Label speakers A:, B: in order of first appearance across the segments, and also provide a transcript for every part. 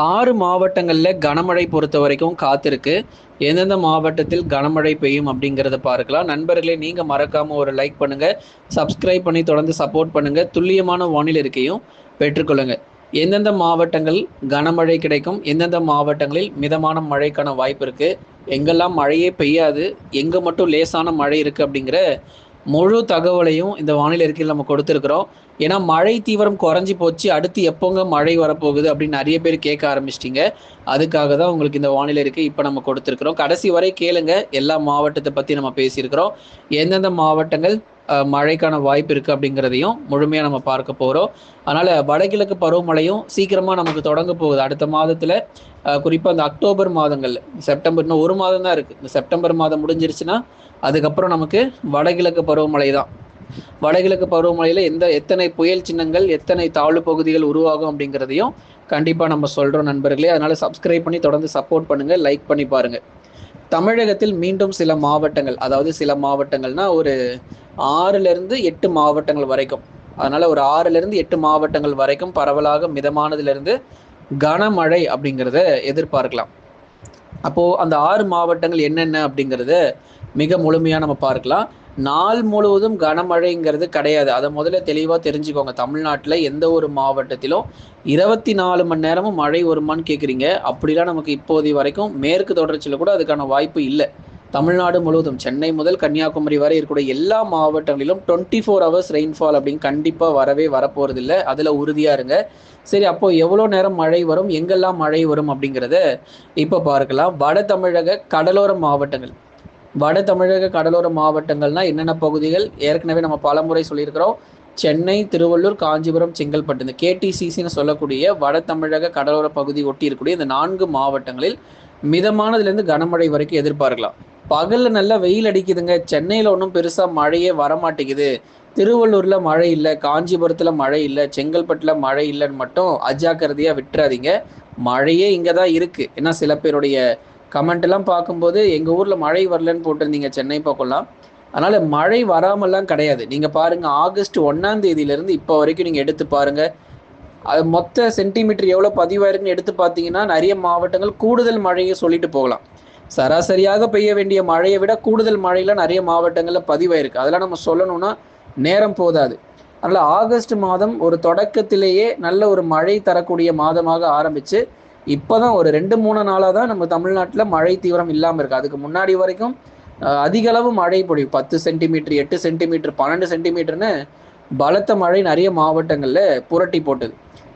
A: 6 மாவட்டங்கள்ல கனமழை பொறுத்தவரைக்கும் காத்திருக்கு. எந்தெந்த மாவட்டத்தில் கனமழை பெய்யும் அப்படிங்கிறத பார்க்கலாம். நண்பர்களே, நீங்க மறக்காம ஒரு லைக் பண்ணுங்க. சப்ஸ்கிரைப் பண்ணி தொடர்ந்து சப்போர்ட் பண்ணுங்க. துல்லியமான வானிலை அறிக்கையும் பெற்றுக்கொள்ளுங்க. எந்தெந்த மாவட்டங்கள் கனமழை கிடைக்கும்? எந்தெந்த மாவட்டங்களில் மிதமான மழைக்கான வாய்ப்பு இருக்கு? எங்கெல்லாம் மழையே பெய்யாது? எங்க மட்டும் லேசான மழை இருக்கு? அப்படிங்கிற முழு தகவலையும் இந்த வானிலை அறிக்கையில் நம்ம கொடுத்துருக்குறோம். ஏன்னா மழை தீவிரம் குறைஞ்சி போச்சு, அடுத்து எப்போங்க மழை வரப்போகுது அப்படின்னு நிறைய பேர் கேட்க ஆரம்பிச்சிட்டிங்க. அதுக்காக தான் உங்களுக்கு இந்த வானிலை அறிக்கை இப்போ நம்ம கொடுத்துருக்குறோம். கடைசி வரை கேளுங்க. எல்லா மாவட்டத்தை பற்றி நம்ம பேசியிருக்கிறோம். எந்தெந்த மாவட்டங்கள் மழைக்கான வாய்ப்பு இருக்குது அப்படிங்கிறதையும் முழுமையாக நம்ம பார்க்க போகிறோம். அதனால் வடகிழக்கு பருவமழையும் சீக்கிரமாக நமக்கு தொடங்க போகுது அடுத்த மாதத்தில். குறிப்பாக இந்த அக்டோபர் மாதங்கள், செப்டம்பர் இன்னும் ஒரு மாதம் தான் இருக்குது. இந்த செப்டம்பர் மாதம் முடிஞ்சிருச்சுன்னா அதுக்கப்புறம் நமக்கு வடகிழக்கு பருவமழை தான். வடகிழக்கு பருவமழையில் எத்தனை புயல் சின்னங்கள், எத்தனை தாழ்வு பகுதிகள் உருவாகும் அப்படிங்கிறதையும் கண்டிப்பாக நம்ம சொல்கிறோம் நண்பர்களே. அதனால் சப்ஸ்கிரைப் பண்ணி தொடர்ந்து சப்போர்ட் பண்ணுங்கள், லைக் பண்ணி பாருங்கள். தமிழகத்தில் மீண்டும் சில மாவட்டங்கள், அதாவது சில மாவட்டங்கள்னா ஒரு 6லேருந்து 8 மாவட்டங்கள் வரைக்கும், அதனால் ஒரு 6லேருந்து 8 மாவட்டங்கள் வரைக்கும் பரவலாக மிதமானதுலேருந்து கனமழை அப்படிங்கிறத எதிர்பார்க்கலாம். அப்போது அந்த 6 மாவட்டங்கள் என்னென்ன அப்படிங்கிறத மிக முழுமையாக நம்ம பார்க்கலாம். நாள் முழுவதும் கனமழைங்கிறது கிடையாது. அதை முதல்ல தெளிவாக தெரிஞ்சுக்கோங்க. தமிழ்நாட்டில் எந்த ஒரு மாவட்டத்திலும் 24 மணி நேரமும் மழை வருமானு கேட்குறீங்க. அப்படிலாம் நமக்கு இப்போதைய வரைக்கும் மேற்கு தொடர்ச்சியில் கூட அதுக்கான வாய்ப்பு இல்லை. தமிழ்நாடு முழுவதும் சென்னை முதல் கன்னியாகுமரி வரை இருக்கக்கூடிய எல்லா மாவட்டங்களிலும் 24 ஹவர்ஸ் ரெயின்ஃபால் அப்படின்னு கண்டிப்பாக வரப்போகிறது இல்லை. அதில் உறுதியாக இருங்க. சரி, அப்போ எவ்வளோ நேரம் மழை வரும், எங்கெல்லாம் மழை வரும் அப்படிங்கிறத இப்போ பார்க்கலாம். வட தமிழக கடலோர மாவட்டங்கள், வட தமிழக கடலோர மாவட்டங்கள்னா என்னென்ன பகுதிகள்? ஏற்கனவே நம்ம பலமுறை சொல்லியிருக்கிறோம். சென்னை, திருவள்ளூர், காஞ்சிபுரம், செங்கல்பட்டு, இந்த கேடிசிசின்னு சொல்லக்கூடிய வட தமிழக கடலோர பகுதி ஒட்டி இருக்கக்கூடிய இந்த 4 மாவட்டங்களில் மிதமானதுலேருந்து கனமழை வரைக்கும் எதிர்பார்க்கலாம். பகலில் நல்லா வெயில் அடிக்குதுங்க. சென்னையில் ஒன்றும் பெருசாக மழையே வரமாட்டேங்குது, திருவள்ளூரில் மழை இல்லை, காஞ்சிபுரத்தில் மழை இல்லை, செங்கல்பட்டில் மழை இல்லைன்னு மட்டும் அஜாக்கிரதையாக விட்டுறாதீங்க. மழையே இங்கே தான் இருக்குது. ஏன்னா சில பேருடைய கமெண்ட் எல்லாம் பார்க்கும்போது எங்கள் ஊரில் மழை வரலன்னு போட்டிருந்தீங்க சென்னை பக்கம்லாம். அதனால் மழை வராமல்லாம் கிடையாது. நீங்கள் பாருங்கள், ஆகஸ்ட் 1ஆம் தேதியிலேருந்து இப்போ வரைக்கும் நீங்கள் எடுத்து பாருங்கள். அது மொத்த சென்டிமீட்டர் எவ்வளோ பதிவாயிருக்குன்னு எடுத்து பார்த்தீங்கன்னா நிறைய மாவட்டங்கள் கூடுதல் மழையை சொல்லிட்டு போகலாம். சராசரியாக பெய்ய வேண்டிய மழையை விட கூடுதல் மழையெல்லாம் நிறைய மாவட்டங்களில் பதிவாயிருக்கு. அதெல்லாம் நம்ம சொல்லணும்னா நேரம் போதாது. அதனால் ஆகஸ்ட் மாதம் ஒரு தொடக்கத்திலேயே நல்ல ஒரு மழை தரக்கூடிய மாதமாக ஆரம்பித்து இப்போ தான் ஒரு 2-3 நாளாக தான் நம்ம தமிழ்நாட்டில் மழை தீவிரம் இல்லாமல் இருக்குது. அதுக்கு முன்னாடி வரைக்கும் அதிக அளவு மழை பொழிவு, 10 சென்டிமீட்டர், 8 சென்டிமீட்டர், 12 சென்டிமீட்டர்னு பலத்த மழை நிறைய மாவட்டங்களில் புரட்டி போட்டது.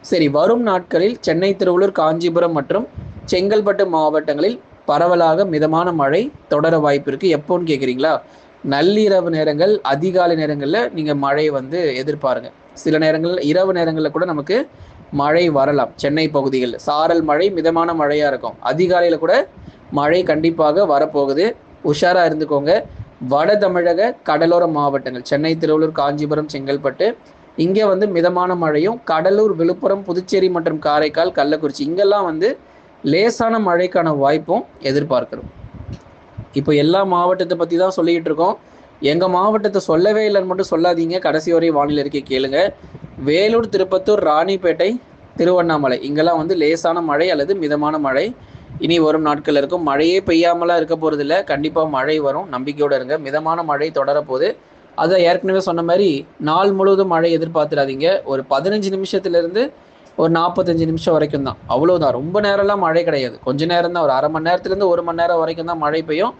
A: சரி, வரும் நாட்களில் சென்னை, திருவள்ளூர், காஞ்சிபுரம் மற்றும் செங்கல்பட்டு மாவட்டங்களில் பரவலாக மிதமான மழை தொடர வாய்ப்பு இருக்குது. எப்போன்னு கேட்குறீங்களா? நள்ளிரவு நேரங்கள், அதிகாலை நேரங்களில் நீங்கள் மழை எதிர்பாருங்க. சில நேரங்களில் இரவு நேரங்களில் கூட நமக்கு மழை வரலாம். சென்னை பகுதிகளில் சாரல் மழை, மிதமான மழையாக இருக்கும். அதிகாலையில் கூட மழை கண்டிப்பாக வரப்போகுது. உஷாராக இருந்துக்கோங்க. வட தமிழக கடலோர மாவட்டங்கள் சென்னை, திருவள்ளூர், காஞ்சிபுரம், செங்கல்பட்டு, இங்கே மிதமான மழையும், கடலூர், விழுப்புரம், புதுச்சேரி மற்றும் காரைக்கால், கள்ளக்குறிச்சி இங்கெல்லாம் லேசான மழைக்கான வாய்ப்பும் எதிர்பார்க்கிறோம். இப்போ எல்லா மாவட்டத்தை பற்றி தான் சொல்லிக்கிட்டு இருக்கோம். எங்கள் மாவட்டத்தை சொல்லவே இல்லைன்னு மட்டும் சொல்லாதீங்க. கடைசி வரை வானிலை அறிக்கை கேளுங்க. வேலூர், திருப்பத்தூர், ராணிப்பேட்டை, திருவண்ணாமலை இங்கெல்லாம் லேசான மழை அல்லது மிதமான மழை இனி வரும் நாட்கள் இருக்கும். மழையே பெய்யாமலாம் இருக்க போகிறதில்ல, கண்டிப்பாக மழை வரும், நம்பிக்கையோடு இருங்க. மிதமான மழை தொடரப்போகுது. அதை ஏற்கனவே சொன்ன மாதிரி நாள் முழுவதும் மழை எதிர்பார்த்துடாதீங்க. ஒரு 15 நிமிஷத்துலேருந்து ஒரு 45 நிமிஷம் வரைக்கும் தான், அவ்வளோதான். ரொம்ப நேரம்லாம் மழை கிடையாது, கொஞ்ச நேரம் தான். ஒரு அரை மணி நேரத்துலேருந்து 1 மணி நேரம் வரைக்கும் தான் மழை பெய்யும்.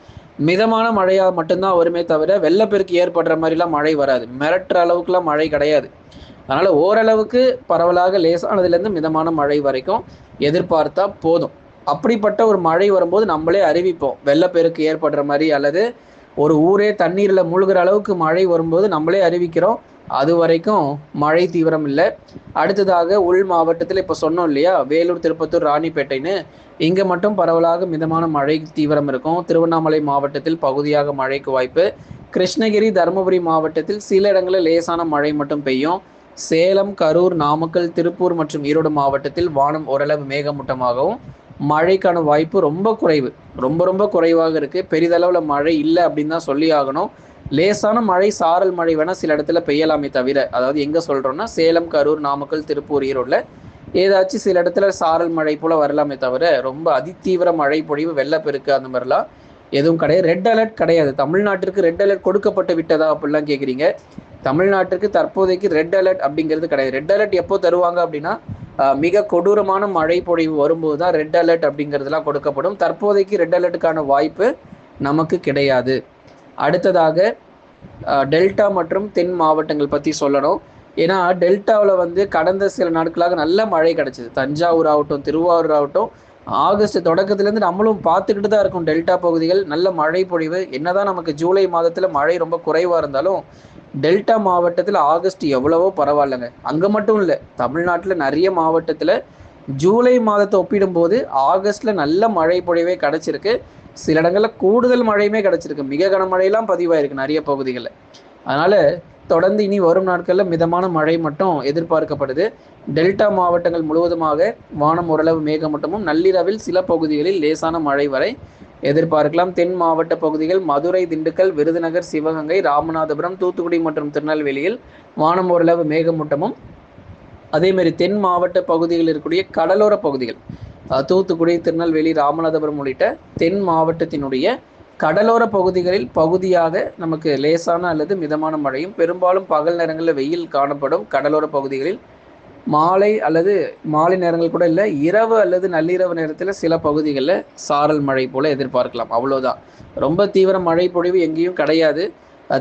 A: மிதமான மழையாக மட்டும்தான் வருமே தவிர வெள்ளப்பெருக்கு ஏற்படுற மாதிரிலாம் மழை வராது. மிரட்டுற அளவுக்குலாம் மழை கிடையாது. அதனால் ஓரளவுக்கு பரவலாக லேசானதுலேருந்து மிதமான மழை வரைக்கும் எதிர்பார்த்தா போதும். அப்படிப்பட்ட ஒரு மழை வரும்போது நம்மளே அறிவிப்போம். வெள்ளப்பெருக்கு ஏற்படுற மாதிரி அல்லது ஒரு ஊரே தண்ணீரில் மூழ்கிற அளவுக்கு மழை வரும்போது நம்மளே அறிவிக்கிறோம். அது வரைக்கும் மழை தீவிரம் இல்லை. அடுத்ததாக உள் மாவட்டத்தில் இப்போ சொன்னோம் இல்லையா, வேலூர், திருப்பத்தூர், ராணிப்பேட்டைன்னு இங்கே மட்டும் பரவலாக மிதமான மழை தீவிரம் இருக்கும். திருவண்ணாமலை மாவட்டத்தில் பகுதியாக மழைக்கு வாய்ப்பு. கிருஷ்ணகிரி, தருமபுரி மாவட்டத்தில் சில இடங்களில் லேசான மழை மட்டும் பெய்யும். சேலம், கரூர், நாமக்கல், திருப்பூர் மற்றும் ஈரோடு மாவட்டத்தில் வானம் ஓரளவு மேகமூட்டமாகவும் மழைக்கான வாய்ப்பு ரொம்ப குறைவு, ரொம்ப குறைவாக இருக்குது. பெரிதளவில் மழை இல்லை அப்படின்னு தான் சொல்லி ஆகணும். லேசான மழை, சாரல் மழை வேணால் சில இடத்துல பெய்யலாமே தவிர, அதாவது எங்கே சொல்கிறோன்னா சேலம், கரூர், நாமக்கல், திருப்பூர், ஈரோடில் ஏதாச்சும் சில இடத்துல சாரல் மழை போல வரலாமே தவிர ரொம்ப அதிதீவிர மழை பொழிவு, வெள்ளப்பெருக்கு அந்த மாதிரிலாம் எதுவும் கிடையாது. ரெட் அலர்ட் கிடையாது. தமிழ்நாட்டிற்கு ரெட் அலர்ட் கொடுக்கப்பட்டு விட்டதா அப்படிலாம் கேட்குறீங்க. தமிழ்நாட்டிற்கு தற்போதைக்கு ரெட் அலர்ட் அப்படிங்கிறது கிடையாது. ரெட் அலர்ட் எப்போ தருவாங்க அப்படின்னா மிக கொடூரமான மழை பொழிவு வரும்போது தான் ரெட் அலர்ட் அப்படிங்கிறதுலாம் கொடுக்கப்படும். தற்போதைக்கு ரெட் அலர்ட்டுக்கான வாய்ப்பு நமக்கு கிடையாது. அடுத்ததாக டெல்டா மற்றும் தென் மாவட்டங்கள் பற்றி சொல்லணும். ஏன்னா டெல்டாவில் வந்து கடந்த சில நாட்களாக நல்ல மழை கிடைச்சிது. தஞ்சாவூர் ஆகட்டும், திருவாரூர் ஆகட்டும், ஆகஸ்ட் தொடக்கத்துலேருந்து நம்மளும் பார்த்துக்கிட்டு தான் இருக்கோம். டெல்டா பகுதிகள் நல்ல மழை பொழிவு. என்னதான் நமக்கு ஜூலை மாதத்தில் மழை ரொம்ப குறைவாக இருந்தாலும் டெல்டா மாவட்டத்தில் ஆகஸ்ட் எவ்வளவோ பரவாயில்லைங்க. அங்கே மட்டும் இல்லை, தமிழ்நாட்டில் நிறைய மாவட்டத்தில் ஜூலை மாதத்தை ஒப்பிடும்போது ஆகஸ்ட்டில் நல்ல மழை பொழிவே கிடச்சிருக்கு. சில இடங்களில் கூடுதல் மழையுமே கிடச்சிருக்கு. மிக கனமழையெல்லாம் பதிவாயிருக்கு நிறைய பகுதிகளில். அதனால் தொடர்ந்து இனி வரும் நாட்களில் மிதமான மழை மட்டும் எதிர்பார்க்கப்படுது. டெல்டா மாவட்டங்கள் முழுவதுமாக வானம் ஓரளவு மேகமூட்டமும், நள்ளிரவில் சில பகுதிகளில் லேசான மழை வரை எதிர்பார்க்கலாம். தென் மாவட்ட பகுதிகள் மதுரை, திண்டுக்கல், விருதுநகர், சிவகங்கை, ராமநாதபுரம், தூத்துக்குடி மற்றும் திருநெல்வேலியில் வானம் ஓரளவு மேகமூட்டமும், அதேமாதிரி தென் மாவட்ட பகுதிகளில் இருக்கக்கூடிய கடலோர பகுதிகள் தூத்துக்குடி, திருநெல்வேலி, ராமநாதபுரம் உள்ளிட்ட தென் மாவட்டத்தினுடைய கடலோர பகுதிகளில் பகுதியாக நமக்கு லேசான அல்லது மிதமான மழையும், பெரும்பாலும் பகல் நேரங்களில் வெயில் காணப்படும். கடலோர பகுதிகளில் மாலை நேரங்கள் கூட இல்லை, இரவு அல்லது நள்ளிரவு நேரத்தில் சில பகுதிகளில் சாரல் மழை போல எதிர்பார்க்கலாம். அவ்வளோதான். ரொம்ப தீவிர மழை பொழிவு எங்கேயும் கிடையாது.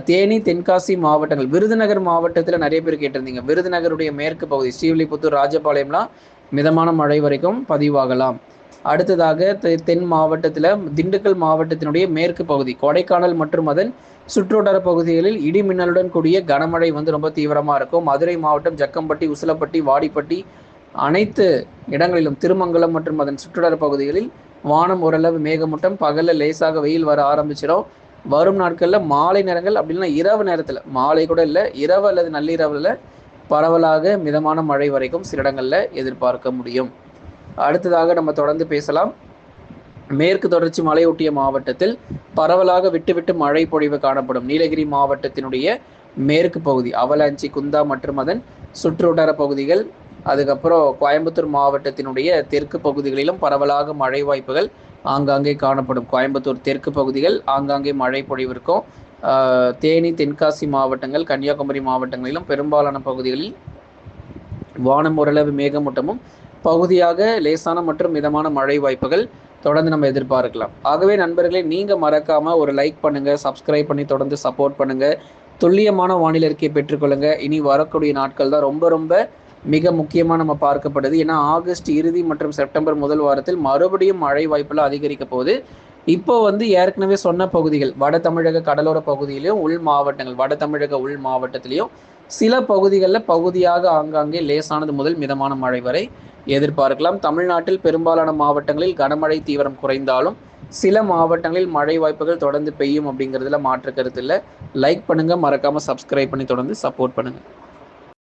A: தேனி, தென்காசி மாவட்டங்கள், விருதுநகர் மாவட்டத்தில் நிறைய பேர் கேட்டிருந்தீங்க. விருதுநகருடைய மேற்கு பகுதி ஸ்ரீவில்லிபுத்தூர், ராஜபாளையம்லாம் மிதமான மழை வரைக்கும் பதிவாகலாம். அடுத்ததாக தென் மாவட்டத்தில் திண்டுக்கல் மாவட்டத்தினுடைய மேற்கு பகுதி, கொடைக்கானல் மற்றும் அதன் சுற்றுவட்டார பகுதிகளில் இடி மின்னலுடன் கூடிய கனமழை வந்து ரொம்ப தீவிரமாக இருக்கும். மதுரை மாவட்டம் ஜக்கம்பட்டி, உசிலப்பட்டி, வாடிப்பட்டி அனைத்து இடங்களிலும், திருமங்கலம் மற்றும் அதன் சுற்றுவட்டார பகுதிகளில் வானம் ஓரளவு மேகமூட்டம், பகலில் லேசாக வெயில் வர ஆரம்பிச்சிடும். வரும் நாட்களில் மாலை நேரங்கள் அப்படி இல்லைன்னா இரவு நேரத்தில், மாலை கூட இல்லை, இரவு அல்லது நள்ளிரவில் பரவலாக மிதமான மழை வரைக்கும் சில இடங்களில் எதிர்பார்க்க முடியும். அடுத்ததாக நம்ம தொடர்ந்து பேசலாம். மேற்கு தொடர்ச்சி மலையொட்டிய மாவட்டத்தில் பரவலாக விட்டு விட்டு மழை பொழிவு காணப்படும். நீலகிரி மாவட்டத்தினுடைய மேற்கு பகுதி, அவலாஞ்சி, குந்தா மற்றும் அதன் சுற்றுவட்டார பகுதிகள், அதுக்கப்புறம் கோயம்புத்தூர் மாவட்டத்தினுடைய தெற்கு பகுதிகளிலும் பரவலாக மழை வாய்ப்புகள் ஆங்காங்கே காணப்படும். கோயம்புத்தூர் தெற்கு பகுதிகள் ஆங்காங்கே மழை பொழிவு இருக்கும். தேனி, தென்காசி மாவட்டங்கள், கன்னியாகுமரி மாவட்டங்களிலும் பெரும்பாலான பகுதிகளில் வானம் ஓரளவு மேகமூட்டமும், பகுதியாக லேசான மற்றும் மிதமான மழை வாய்ப்புகள் தொடர்ந்து நம்ம எதிர்பார்க்கலாம். ஆகவே நண்பர்களே, நீங்கள் மறக்காமல் ஒரு லைக் பண்ணுங்கள், சப்ஸ்கிரைப் பண்ணி தொடர்ந்து சப்போர்ட் பண்ணுங்கள். துல்லியமான வானிலை அறிக்கையை பெற்றுக்கொள்ளுங்கள். இனி வரக்கூடிய நாட்கள் தான் ரொம்ப ரொம்ப மிக முக்கியமாக நம்ம பார்க்கப்படுது. ஏன்னா ஆகஸ்ட் இறுதி மற்றும் செப்டம்பர் முதல் வாரத்தில் மறுபடியும் மழை வாய்ப்பெல்லாம் அதிகரிக்க போகுது. இப்போ வந்து ஏற்கனவே சொன்ன பகுதிகள், வட தமிழக கடலோர பகுதியிலையும் உள் மாவட்டங்கள், வட தமிழக உள் மாவட்டத்திலையும் சில பகுதிகளில் பகுதியாக ஆங்காங்கே லேசானது முதல் மிதமான மழை வரை எதிர்பார்க்கலாம். தமிழ்நாட்டில் பெரும்பாலான மாவட்டங்களில் கனமழை தீவிரம் குறைந்தாலும் சில மாவட்டங்களில் மழை வாய்ப்புகள் தொடர்ந்து பெய்யும் அப்படிங்கிறதுல மாற்று கருத்து இல்லை. லைக் பண்ணுங்கள், மறக்காமல் சப்ஸ்கிரைப் பண்ணி தொடர்ந்து சப்போர்ட் பண்ணுங்கள்.